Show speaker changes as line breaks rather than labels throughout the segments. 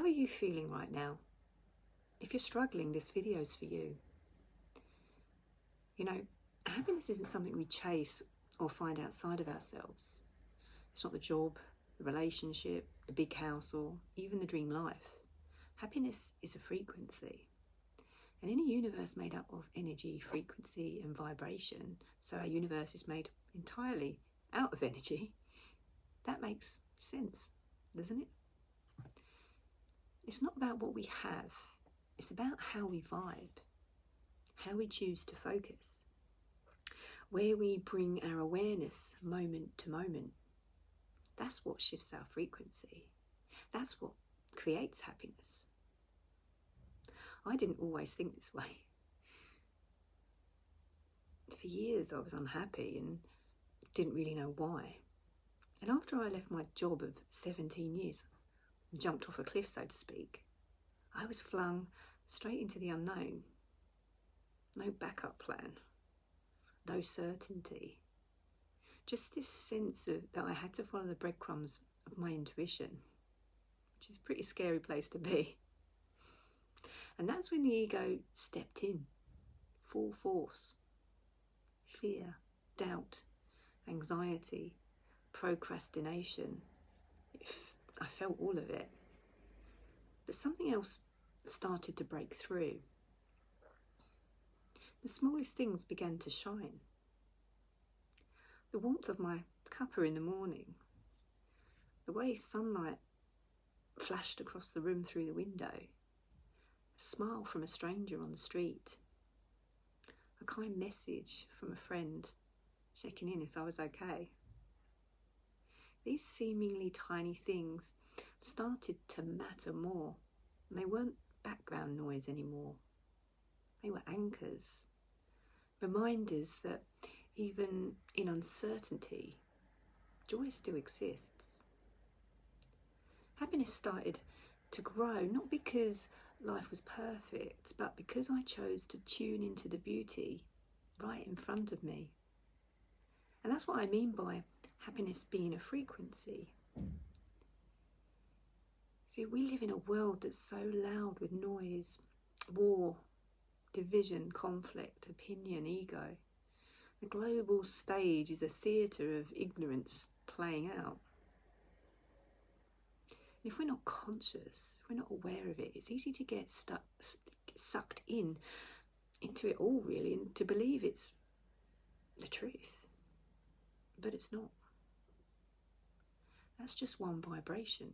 are you feeling right now? If you're struggling, this video's for you. You know, happiness isn't something we chase or find outside of ourselves. It's not the job, the relationship, the big house, or even the dream life. Happiness is a frequency. And in a universe made up of energy, frequency, and vibration, so our universe is made entirely out of energy, that makes sense, doesn't it? It's not about what we have, it's about how we vibe, how we choose to focus, where we bring our awareness moment to moment. That's what shifts our frequency. That's what creates happiness. I didn't always think this way. For years I was unhappy and didn't really know why. And after I left my job of 17 years, jumped off a cliff, so to speak, I was flung straight into the unknown. No backup plan, no certainty. Just this sense of that I had to follow the breadcrumbs of my intuition, which is a pretty scary place to be. And that's when the ego stepped in, full force. Fear, doubt, anxiety, procrastination. I felt all of it. But something else started to break through. The smallest things began to shine. The warmth of my cuppa in the morning, the way sunlight flashed across the room through the window, a smile from a stranger on the street, a kind message from a friend checking in if I was okay. These seemingly tiny things started to matter more. They weren't background noise anymore. They were anchors, reminders that even in uncertainty, joy still exists. Happiness started to grow, not because life was perfect, but because I chose to tune into the beauty right in front of me. And that's what I mean by happiness being a frequency. See, we live in a world that's so loud with noise, war, division, conflict, opinion, ego. The global stage is a theatre of ignorance playing out. And if we're not conscious, if we're not aware of it, it's easy to get sucked into it all, really, and to believe it's the truth. But it's not. That's just one vibration,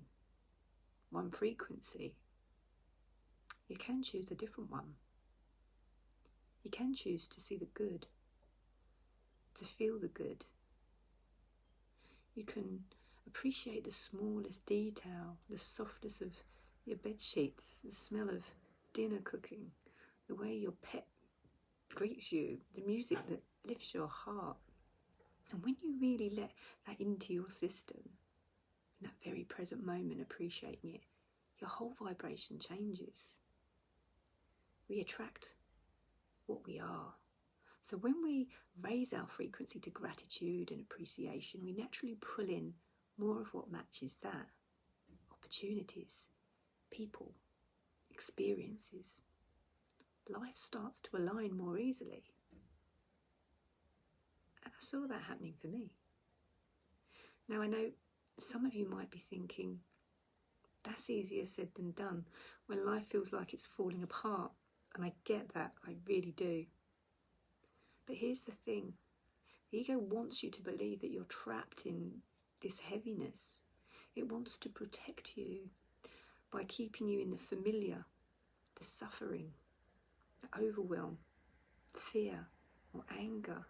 one frequency. You can choose a different one. You can choose to see the good, to feel the good. You can appreciate the smallest detail, the softness of your bed sheets, the smell of dinner cooking, the way your pet greets you, the music that lifts your heart. And when you really let that into your system, in that very present moment, appreciating it, your whole vibration changes. We attract what we are. So when we raise our frequency to gratitude and appreciation, we naturally pull in more of what matches that. Opportunities, people, experiences. Life starts to align more easily. And I saw that happening for me. Now I know some of you might be thinking, that's easier said than done, when life feels like it's falling apart. And I get that, I really do. But here's the thing, the ego wants you to believe that you're trapped in this heaviness. It wants to protect you by keeping you in the familiar, the suffering, the overwhelm, fear or anger.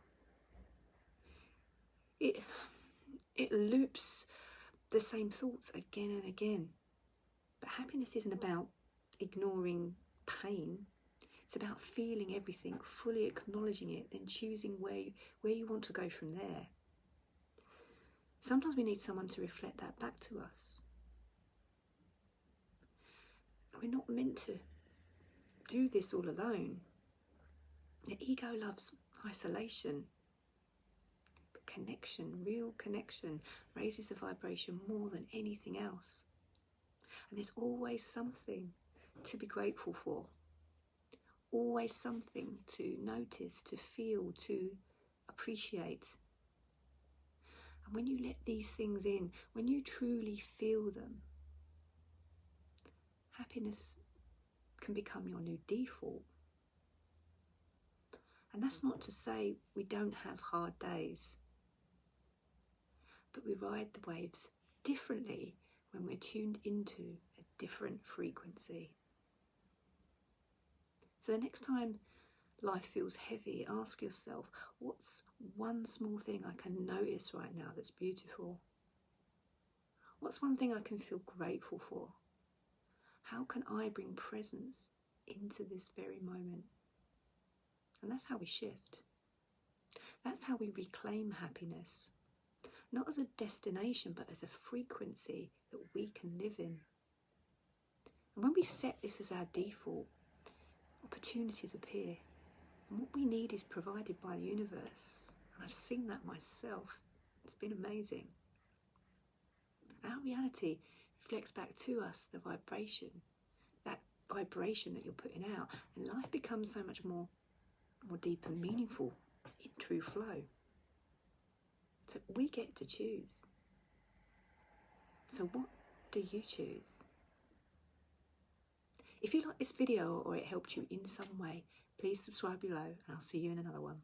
It loops the same thoughts again and again. But happiness isn't about ignoring pain. It's about feeling everything, fully acknowledging it, then choosing where you want to go from there. Sometimes we need someone to reflect that back to us. We're not meant to do this all alone. The ego loves isolation. But connection, real connection, raises the vibration more than anything else. And there's always something to be grateful for. Always something to notice, to feel, to appreciate. And when you let these things in, when you truly feel them, happiness can become your new default. And that's not to say we don't have hard days, but we ride the waves differently when we're tuned into a different frequency. So the next time life feels heavy, ask yourself, what's one small thing I can notice right now that's beautiful? What's one thing I can feel grateful for? How can I bring presence into this very moment? And that's how we shift. That's how we reclaim happiness. Not as a destination, but as a frequency that we can live in. And when we set this as our default, opportunities appear. And what we need is provided by the universe. And I've seen that myself. It's been amazing. Our reality reflects back to us the vibration, that vibration that you're putting out. And life becomes so much more deep and meaningful in true flow. So we get to choose. So what do you choose? If you like this video or it helped you in some way, please subscribe below and I'll see you in another one.